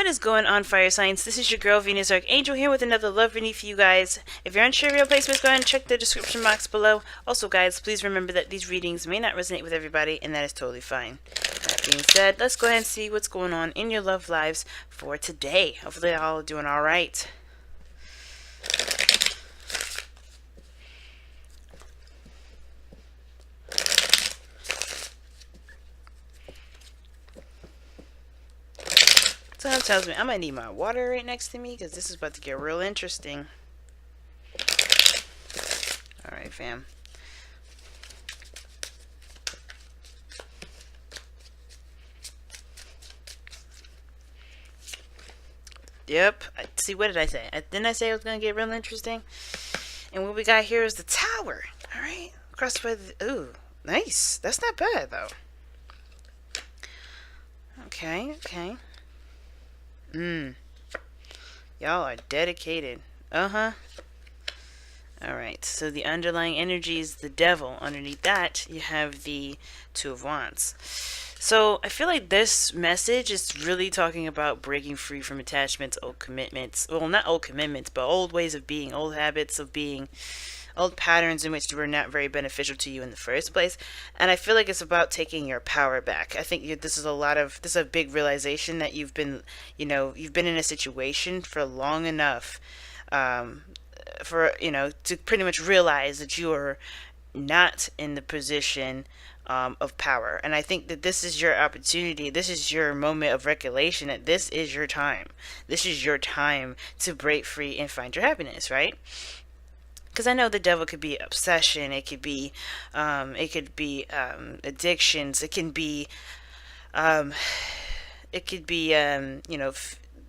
What is going on, Fire Signs? This is your girl, Venus Archangel, here with another love reading for you guys. If you're unsure of your placements, go ahead and check the description box below. Also, guys, please remember that these readings may not resonate with everybody, and that is totally fine. That being said, let's go ahead and see what's going on in your love lives for today. Hopefully, you're all doing all right. Someone tells me I might need my water right next to me because this is about to get real interesting. Alright, fam. Yep. See, what did I say? Didn't I say it was going to get real interesting? And what we got here is the tower. Alright. Crossed by the... Ooh, nice. That's not bad, though. Okay, okay. Y'all are dedicated. Alright, so the underlying energy is the devil. Underneath that, you have the Two of Wands. So I feel like this message is really talking about breaking free from attachments, old commitments. Well, not old commitments, but old ways of being, old habits of being, old patterns in which were not very beneficial to you in the first place. And I feel like it's about taking your power back. I think this is a big realization that you've been in a situation for long enough to pretty much realize that you are not in the position of power. And I think that this is your opportunity. This is your moment of recollection, that this is your time. This is your time to break free and find your happiness, right? Because I know the devil could be obsession, it could be addictions, it can be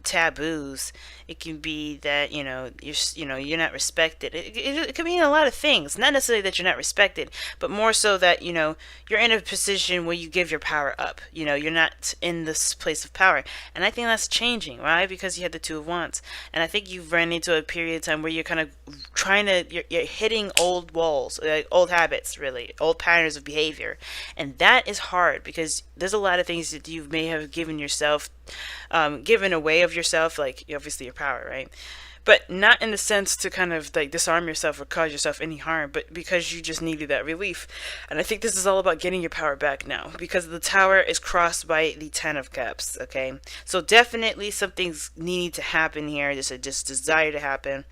taboos. It can be that you're not respected. It could mean a lot of things. Not necessarily that you're not respected, but more so that you're in a position where you give your power up. You're not in this place of power, and I think that's changing, right? Because you had the Two of Wands, and I think you've run into a period of time where you're kind of you're hitting old walls, old habits, really, old patterns of behavior, and that is hard because there's a lot of things that you may have given yourself. Given away of yourself, like obviously your power, right? But not in the sense to kind of like disarm yourself or cause yourself any harm, but because you just needed that relief. And I think this is all about getting your power back now, because the tower is crossed by the Ten of Cups. Okay, so definitely something's needing to happen here. There's a desire to happen.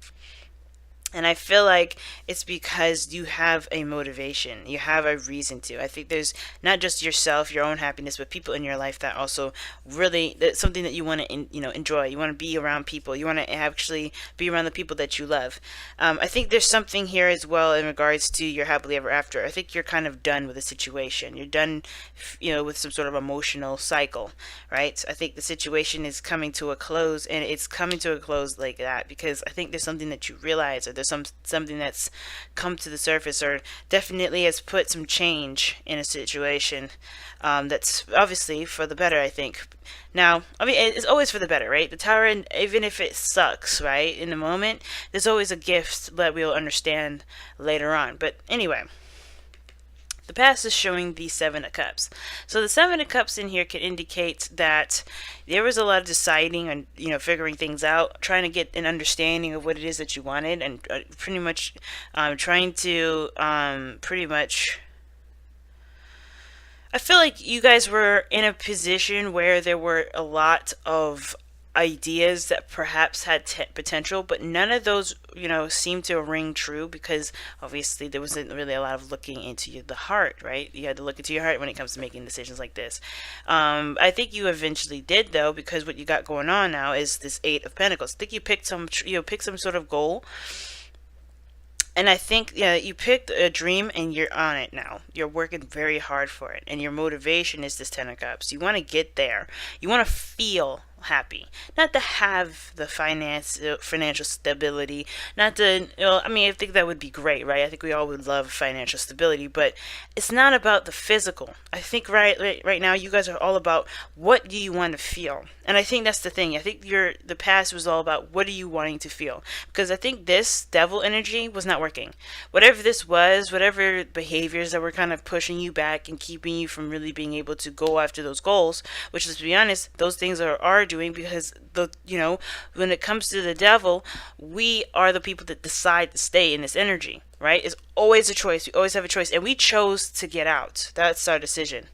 And I feel like it's because you have a motivation. You have a reason to. I think there's not just yourself, your own happiness, but people in your life that also really, that's something that you want to, enjoy. You want to be around people. You want to actually be around the people that you love. I think there's something here as well in regards to your happily ever after. I think you're kind of done with the situation. You're done, with some sort of emotional cycle, right? I think the situation is coming to a close, and it's coming to a close like that because I think there's something that you realize, or there's something that's come to the surface, or definitely has put some change in a situation that's obviously for the better, I think. Now, I mean, it's always for the better, right? The tower, even if it sucks, right, in the moment, there's always a gift that we'll understand later on. But anyway, the past is showing the Seven of Cups. So the Seven of Cups in here can indicate that there was a lot of deciding and, figuring things out, trying to get an understanding of what it is that you wanted, and pretty much trying to I feel like you guys were in a position where there were a lot of ideas that perhaps had potential, but none of those seemed to ring true, because obviously there wasn't really a lot of looking into the heart, right? You had to look into your heart when it comes to making decisions like this. I think you eventually did, though, because what you got going on now is this Eight of Pentacles. I think you picked some sort of goal. And I think you picked a dream and you're on it now. You're working very hard for it. And your motivation is this Ten of Cups. You want to get there. You want to feel happy. Not to have the financial stability. Not to, I think that would be great, right? I think we all would love financial stability. But it's not about the physical. I think right now you guys are all about what do you want to feel. And I think that's the thing. I think the past was all about what are you wanting to feel. Because I think this devil energy was not working. Whatever this was, whatever behaviors that were kind of pushing you back and keeping you from really being able to go after those goals, which, let's be honest, those things are doing, because when it comes to the devil, we are the people that decide to stay in this energy, right? It's always a choice. We always have a choice, and we chose to get out. That's our decision.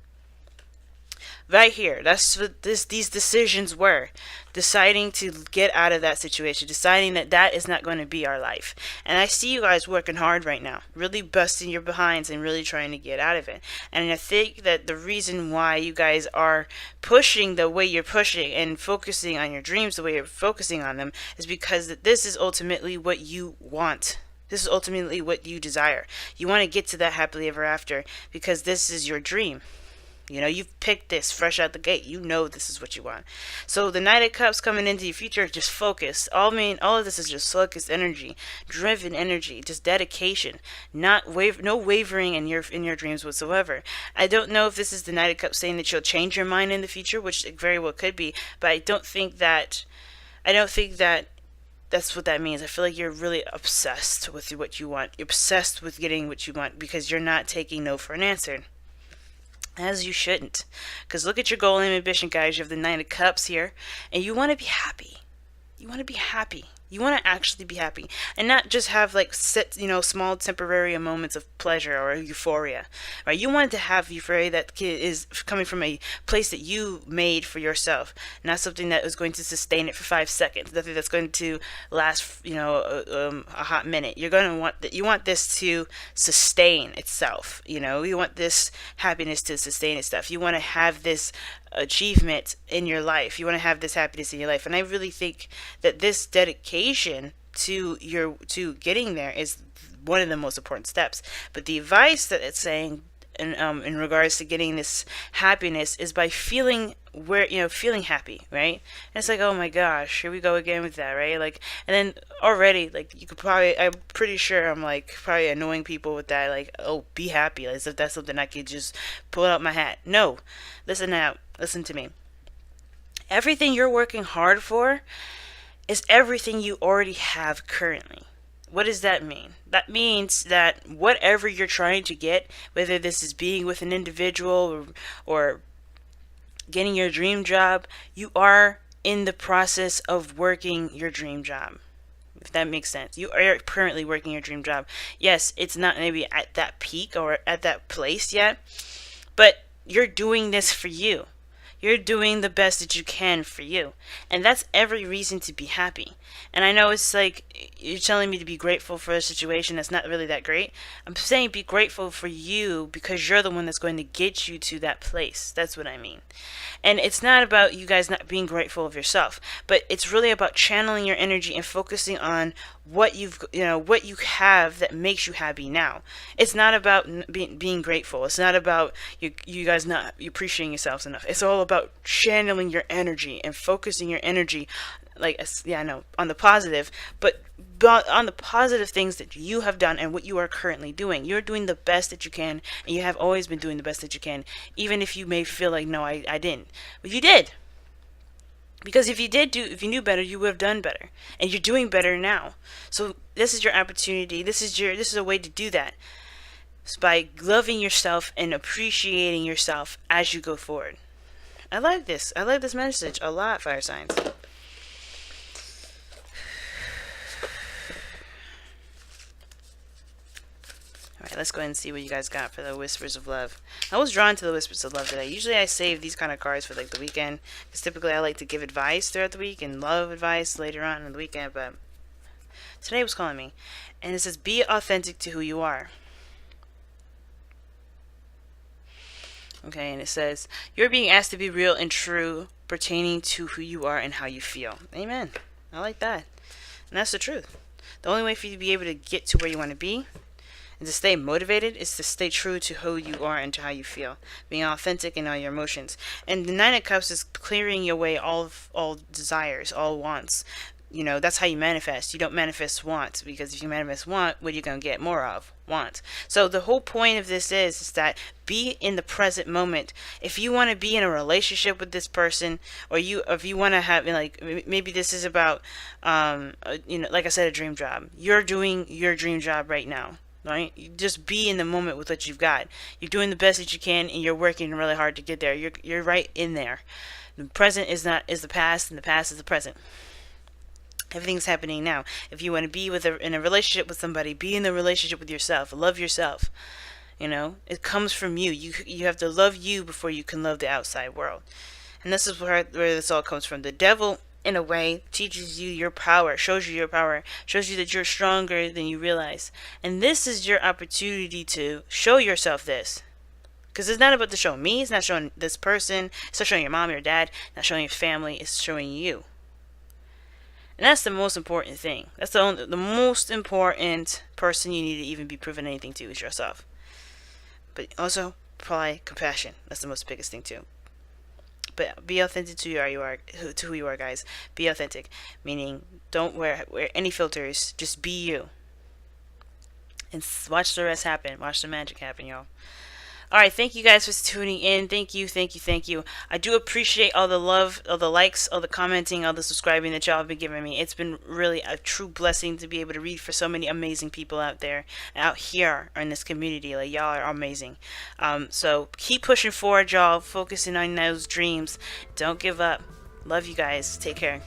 Right here, that's what these decisions were. Deciding to get out of that situation, deciding that that is not going to be our life. And I see you guys working hard right now, really busting your behinds and really trying to get out of it. And I think that the reason why you guys are pushing the way you're pushing and focusing on your dreams the way you're focusing on them is because this is ultimately what you want. This is ultimately what you desire. You want to get to that happily ever after because this is your dream. You've picked this fresh out the gate. You know this is what you want. So the Knight of Cups coming into your future, just focus. All of this is just focused energy, driven energy, just dedication, no wavering in your dreams whatsoever. I don't know if this is the Knight of Cups saying that you'll change your mind in the future, which it very well could be, but I don't think that that's what that means. I feel like you're really obsessed with what you want. You're obsessed with getting what you want because you're not taking no for an answer. As you shouldn't. Because look at your goal and ambition, guys. You have the Nine of Cups here. And you want to be happy. You want to be happy. You want to actually be happy. And not just have small temporary moments of pleasure or euphoria. Right? You want to have euphoria that is coming from a place that you made for yourself. Not something that is going to sustain it for 5 seconds. Nothing that's going to last, a hot minute. You're going to want you want this to sustain itself. You want this happiness to sustain itself. You want to have this achievement in your life. You want to have this happiness in your life. And I really think that this dedication to getting there is one of the most important steps. But the advice that it's saying in regards to getting this happiness is by feeling feeling happy, right? And it's like, oh my gosh, here we go again with that, right? And then already, you could probably, I'm pretty sure I'm probably annoying people with that, oh, be happy, as if that's something I could just pull out my hat. No, listen to me. Everything you're working hard for is everything you already have currently. What does that mean? That means that whatever you're trying to get, whether this is being with an individual or getting your dream job, you are in the process of working your dream job. If that makes sense. You are currently working your dream job. Yes, it's not maybe at that peak or at that place yet, but you're doing this for you. You're doing the best that you can for you. And that's every reason to be happy. And I know it's you're telling me to be grateful for a situation that's not really that great. I'm saying be grateful for you because you're the one that's going to get you to that place. That's what I mean. And it's not about you guys not being grateful of yourself, but it's really about channeling your energy and focusing on what you have that makes you happy now. It's not about being grateful. It's not about you guys not appreciating yourselves enough. It's all about channeling your energy and focusing your energy on the positive, but on the positive things that you have done and what you are currently doing. You're doing the best that you can, and you have always been doing the best that you can, even if you may feel like, no, I didn't. But you did. Because if you knew better, you would have done better. And you're doing better now. So this is your opportunity. This is a way to do that. It's by loving yourself and appreciating yourself as you go forward. I like this. I like this message a lot, fire signs. Alright, let's go ahead and see what you guys got for the Whispers of Love. I was drawn to the Whispers of Love today. Usually I save these kind of cards for the weekend, because typically I like to give advice throughout the week and love advice later on in the weekend, but today was calling me. And it says, be authentic to who you are. Okay, and it says, you're being asked to be real and true pertaining to who you are and how you feel. Amen. I like that. And that's the truth. The only way for you to be able to get to where you want to be and to stay motivated is to stay true to who you are and to how you feel. Being authentic in all your emotions. And the Nine of Cups is clearing your way all desires, all wants. That's how you manifest. You don't manifest want, because if you manifest want, what are you going to get more of? Want. So the whole point of this is that be in the present moment. If you want to be in a relationship with this person, or if you want to have, maybe this is about, like I said, a dream job. You're doing your dream job right now. Right? You just be in the moment with what you've got. You're doing the best that you can, and you're working really hard to get there. You're right in there. The present is the past, and the past is the present. Everything's happening now. If you want to be in a relationship with somebody, be in the relationship with yourself. Love yourself. You know, it comes from you. You have to love you before you can love the outside world. And this is where this all comes from. The devil, in a way, teaches you your power, shows you your power, shows you that you're stronger than you realize. And this is your opportunity to show yourself this. Because it's not about to show me, it's not showing this person, it's not showing your mom, your dad, not showing your family, it's showing you. And that's the most important thing. That's the most important person you need to even be proving anything to is yourself. But also, apply compassion. That's the most biggest thing too. But be authentic to who you are, guys. Be authentic, meaning don't wear any filters. Just be you, and watch the rest happen. Watch the magic happen, y'all. Alright, thank you guys for tuning in. Thank you. I do appreciate all the love, all the likes, all the commenting, all the subscribing that y'all have been giving me. It's been really a true blessing to be able to read for so many amazing people out there, out here in this community. Like, y'all are amazing. So keep pushing forward, y'all. Focusing on those dreams. Don't give up. Love you guys. Take care.